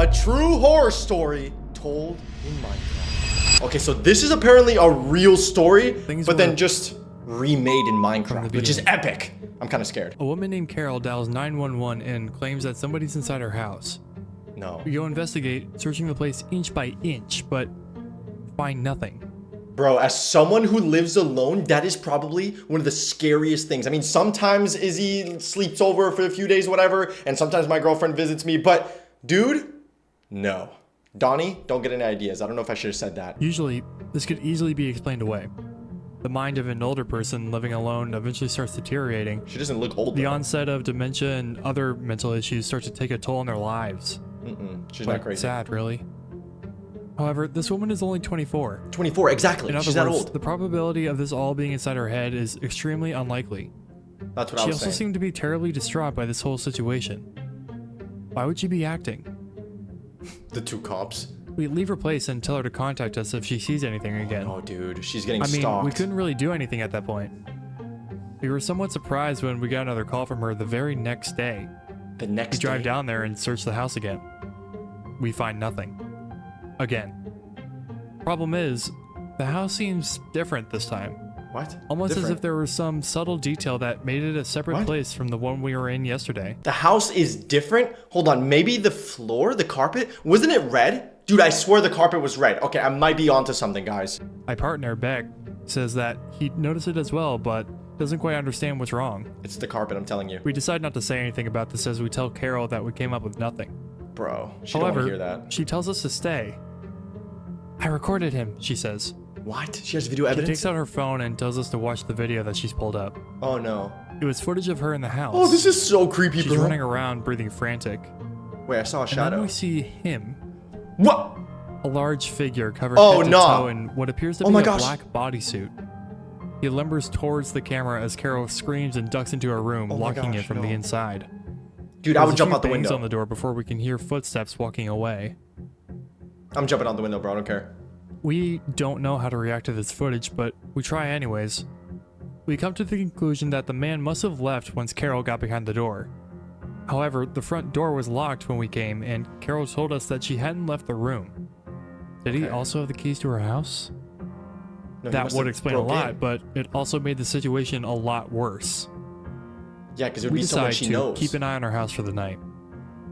A true horror story told in Minecraft. Okay, so this is apparently a real story, but then just remade in Minecraft, which is epic. I'm kind of scared. A woman named Carol dials 911 and claims that somebody's inside her house. No. We go investigate, searching the place inch by inch, but find nothing. Bro, as someone who lives alone, that is probably one of the scariest things. I mean, sometimes Izzy sleeps over for a few days, whatever, and sometimes my girlfriend visits me, but dude, no. Donnie, don't get any ideas. I don't know if I should have said that. Usually, this could easily be explained away. The mind of an older person living alone eventually starts deteriorating. She doesn't look old. The onset of dementia and other mental issues start to take a toll on their lives. She's not crazy. Sad, really. However, this woman is only 24. 24, exactly. In other She's words, that old. the probability of this all being inside her head is extremely unlikely. That's what I She was also saying. seemed to be terribly distraught by this whole situation. Why would she be acting? The two cops. We leave her place and tell her to contact us if she sees anything again. Oh, dude, she's getting I mean, stalked. we couldn't really do anything at that point. We were somewhat surprised when we got another call from her the very next day. The next We drive day. down there and search the house again. We find nothing. Again. Problem is, the house seems different this time. What? Almost as Different. if there was some subtle detail that made it a separate What? place from the one we were in yesterday. The house is different? Hold on, maybe the floor, the carpet? Wasn't it red? Dude, I swear the carpet was red. Okay, I might be onto something, guys. My partner, Beck, says that he noticed it as well, but doesn't quite understand what's wrong. It's the carpet, I'm telling you. We decide not to say anything about this as we tell Carol that we came up with nothing. Bro, she don't want However, to hear that. she tells us to stay. I recorded him, she says. What? She has video She evidence? takes out her phone and tells us to watch the video that she's pulled up. Oh, no. It was footage of her in the house. Oh, this is so creepy, She's bro. running around, breathing frantic. Wait, I saw a And then shadow. we see him, What? a large figure covered Oh, head to no. toe in what appears to Oh be my a gosh. black bodysuit. He lumbers towards the camera as Carol screams and ducks into her room, Oh my locking it gosh, from the no. inside. Dude, I There's would a jump few out the bangs window. on the door before we can hear footsteps walking away. I'm jumping out the window, bro. I don't care. We don't know how to react to this footage, but we try anyways. We come to the conclusion that the man must have left once Carol got behind the door. However, the front door was locked when we came, and Carol told us that she hadn't left the room. Did he Okay. also have the keys to her house? No, he That must would have explain a broke lot, in. but it also made the situation a lot worse. Yeah, because it would We be someone decide she to knows. keep an eye on our house for the night.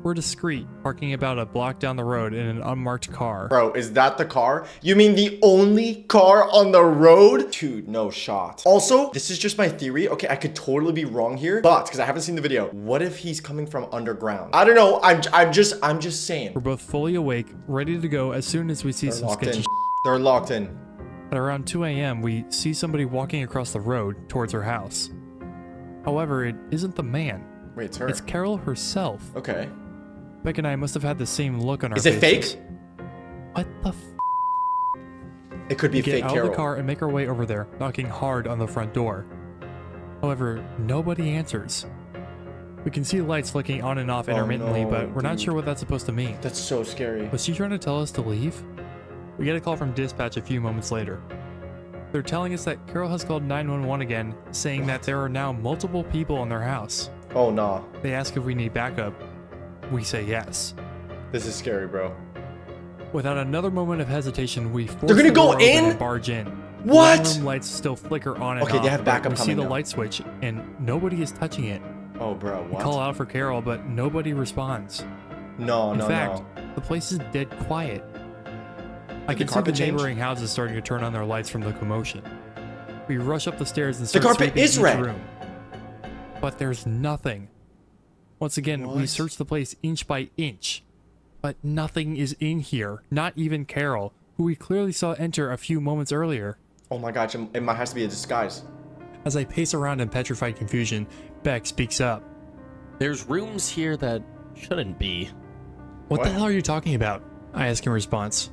We're discreet, parking about a block down the road in an unmarked car. Bro, is that the car? You mean the only car on the road? Dude, no shot. Also, this is just my theory. Okay, I could totally be wrong here, but because I haven't seen the video, what if he's coming from underground? I don't know. I'm just saying. We're both fully awake, ready to go as soon as we see They're some locked sketchy in. They're locked in. At around 2 a.m., we see somebody walking across the road towards her house. However, it isn't the man. Wait, it's her. It's Carol herself. Okay. Beck and I must have had the same look on our Is it faces. fake? What the f? It could be We get fake out Carol. of the car and make our way over there, knocking hard on the front door. However, nobody answers. We can see lights flicking on and off intermittently, no, but we're not dude. sure what that's supposed to mean. That's so scary. Was she trying to tell us to leave? We get a call from dispatch a few moments later. They're telling us that Carol has called 911 again, saying that there are now multiple people in their house. Oh, nah. They ask if we need backup. We say yes. This is scary, bro. Without another moment of hesitation, we force gonna the go door open in? and barge in. What? Living room lights still flicker on and Okay, off. they have but backup We see coming the now. light switch, and nobody is touching it. Oh, bro, We what? call out for Carol, but nobody responds. No, In no, fact, no. the place is dead quiet. I Did can the see the carpet change? neighboring houses starting to turn on their lights from the commotion. We rush up the stairs and The start carpet sweeping is each red. room. But there's nothing. Once again, we What? search the place inch by inch. But nothing is in here. Not even Carol, who we clearly saw enter a few moments earlier. Oh my gosh, it might have to be a disguise. As I pace around in petrified confusion, Beck speaks up. There's rooms here that shouldn't be. What the What? hell are you talking about? I ask in response.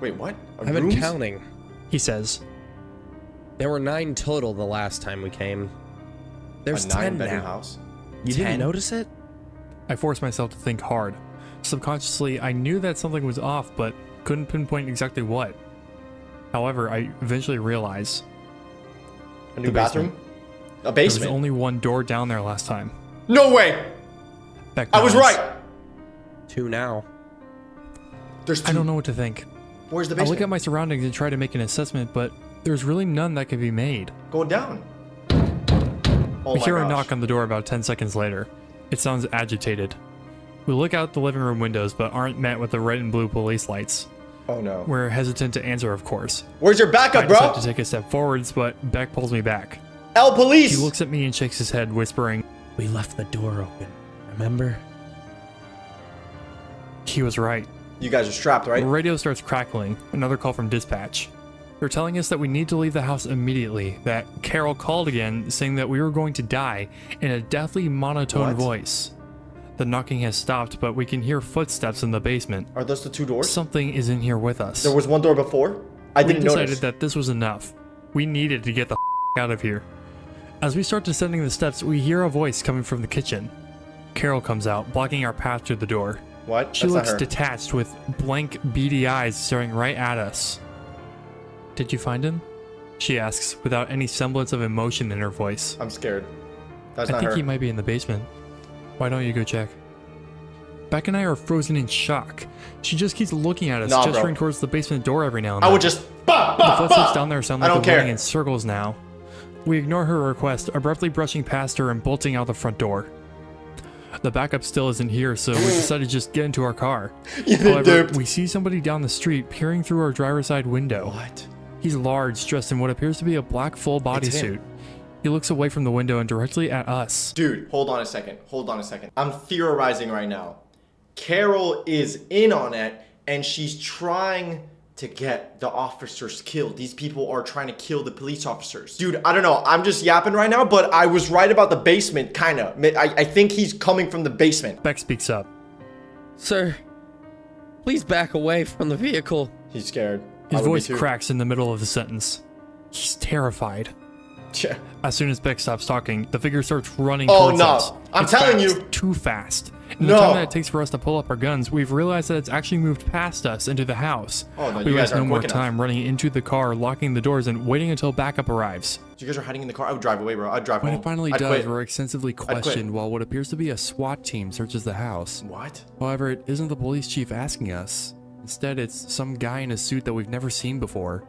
Wait, what? I've been Rooms? counting. He says, There were 9 total the last time we came. There's A 10 9-bedroom now. house. You 10? didn't notice it? I force myself to think hard. Subconsciously, I knew that something was off, but couldn't pinpoint exactly what. However, I eventually realize A new The bathroom? basement. A there was basement? only one door down there last time. No way! Beck I was nods. right! 2 now. There's two. I don't know what to think. Where's the I look basement? at my surroundings and try to make an assessment, but there's really none that can be made. Go down. Oh We my hear a gosh. knock on the door about 10 seconds later. It sounds agitated. We look out the living room windows, but aren't met with the red and blue police lights. Oh no. We're hesitant to answer, of course. Where's your I backup, decide bro? to take a step forwards, but Beck pulls me back. L police. He looks at me and shakes his head, whispering, We left the door open, remember? he was right. You guys are strapped, right? The radio starts crackling. Another call from dispatch. They're telling us that we need to leave the house immediately, that Carol called again, saying that we were going to die in a deathly monotone What? voice. The knocking has stopped, but we can hear footsteps in the basement. Are those the two doors? Something is in here with us. There was one door before? I We didn't decided notice. that this was enough. We needed to get the out of here. As we start descending the steps, we hear a voice coming from the kitchen. Carol comes out, blocking our path to the door. What? She That's looks not her. detached with blank, beady eyes staring right at us. Did you find him? She asks, without any semblance of emotion in her voice. I'm scared. That's I not think her. he might be in the basement. Why don't you go check? Beck and I are frozen in shock. She just keeps looking at us, Nah, bro. gesturing towards the basement door every now and I then. would just bah, The bah, footsteps bah. down there sound I like don't they're running care. in circles now. We ignore her request, abruptly brushing past her and bolting out the front door. The backup still isn't here, so we decided to just get into our car. Yeah, they However, dipped. we see somebody down the street peering through our driver's side window. What? He's large, dressed in what appears to be a black full It's bodysuit. him. He looks away from the window and directly at us. Dude, hold on a second. Hold on a second. I'm theorizing right now. Carol is in on it, and she's trying to get the officers killed. These people are trying to kill the police officers. Dude, I don't know. I'm just yapping right now, but I was right about the basement, kind of. I think he's coming from the basement. Beck speaks up. Sir, please back away from the vehicle. He's scared. His I would be voice too. cracks in the middle of the sentence. He's terrified. Yeah. As soon as Beck stops talking, the figure starts running Oh, towards no. us. I'm It's telling fast, you. too fast. In No. the time that it takes for us to pull up our guns, we've realized that it's actually moved past us into the house. Oh, no, we you guys waste no aren't more quick enough. time running into the car, locking the doors, and waiting until backup arrives. You guys are hiding in the car. I would drive away, bro. I'd drive When home. it finally I'd does, quit. we're extensively quit. questioned while what appears to be a SWAT team searches the house. What? However, it isn't the police chief asking us. Instead, it's some guy in a suit that we've never seen before.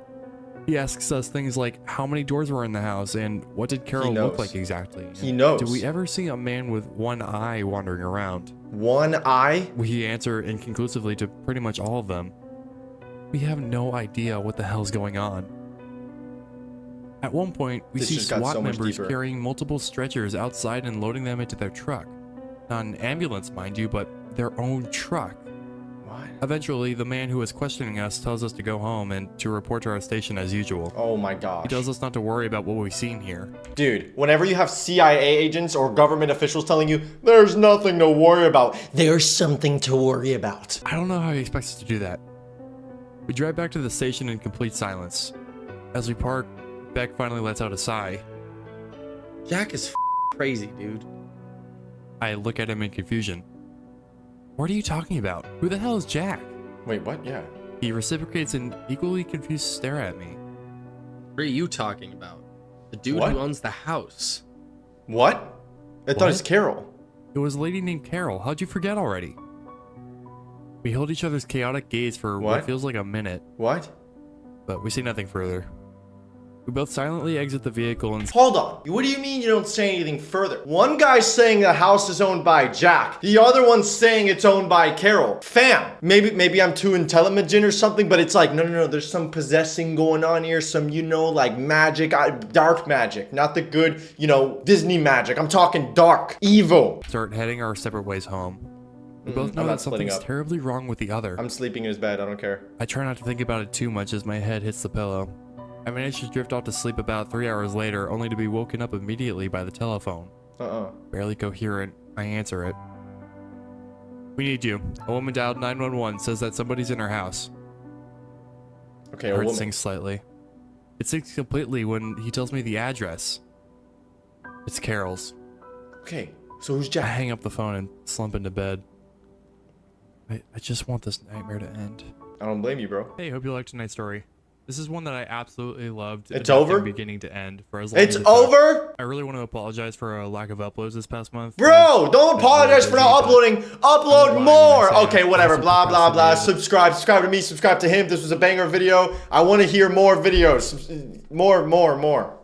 He asks us things like how many doors were in the house and what did Carol look knows. like exactly. He And knows. Did we ever see a man with one eye wandering around? One eye? We answer inconclusively to pretty much all of them. We have no idea what the hell's going on. At one point, we This see just got SWAT so much members deeper. carrying multiple stretchers outside and loading them into their truck. Not an ambulance, mind you, but their own truck. What? Eventually, the man who is questioning us tells us to go home and to report to our station as usual. Oh my gosh. He tells us not to worry about what we've seen here. Dude, whenever you have CIA agents or government officials telling you, there's nothing to worry about, there's something to worry about. I don't know how he expects us to do that. We drive back to the station in complete silence. As we park, Beck finally lets out a sigh. Jack is crazy, dude. I look at him in confusion. What are you talking about? Who the hell is Jack? Wait, what? Yeah. He reciprocates an equally confused stare at me. What are you talking about? The dude What? who owns the house. What? I thought it's Carol. It was a lady named Carol. How'd you forget already? We hold each other's chaotic gaze for what What? feels like a minute, What? but we say nothing further. We both silently exit the vehicle and Hold on. What do you mean you don't say anything further? One guy's saying the house is owned by Jack. The other one's saying it's owned by Carol. Fam, maybe I'm too intelligent or something, but it's like, no, there's some possessing going on here, some, like magic, dark magic, not the good, Disney magic. I'm talking dark, evil. start heading our separate ways home. We both I'm know not that splitting something's up. terribly wrong with the other. I'm sleeping in his bed, I don't care. I try not to think about it too much as my head hits the pillow. I manage to drift off to sleep about 3 hours later, only to be woken up immediately by the telephone. Barely coherent, I answer it. We need you. A woman dialed 911, says that somebody's in her house. Okay, My a heart woman. sinks slightly. It sinks completely when he tells me the address. It's Carol's. Okay, so who's I Jack? hang up the phone and slump into bed. I just want this nightmare to end. I don't blame you, bro. Hey, hope you liked tonight's story. This is one that I absolutely loved. It's adapting over? beginning to end for as long It's as it took. over? I really want to apologize for a lack of uploads this past month. Bro, don't apologize for not uploading. Upload I'm more. lying when I say Okay, I'm whatever. also Blah, blah, blah. procrastinating. Subscribe to me. Subscribe to him. This was a banger video. I want to hear more videos. More.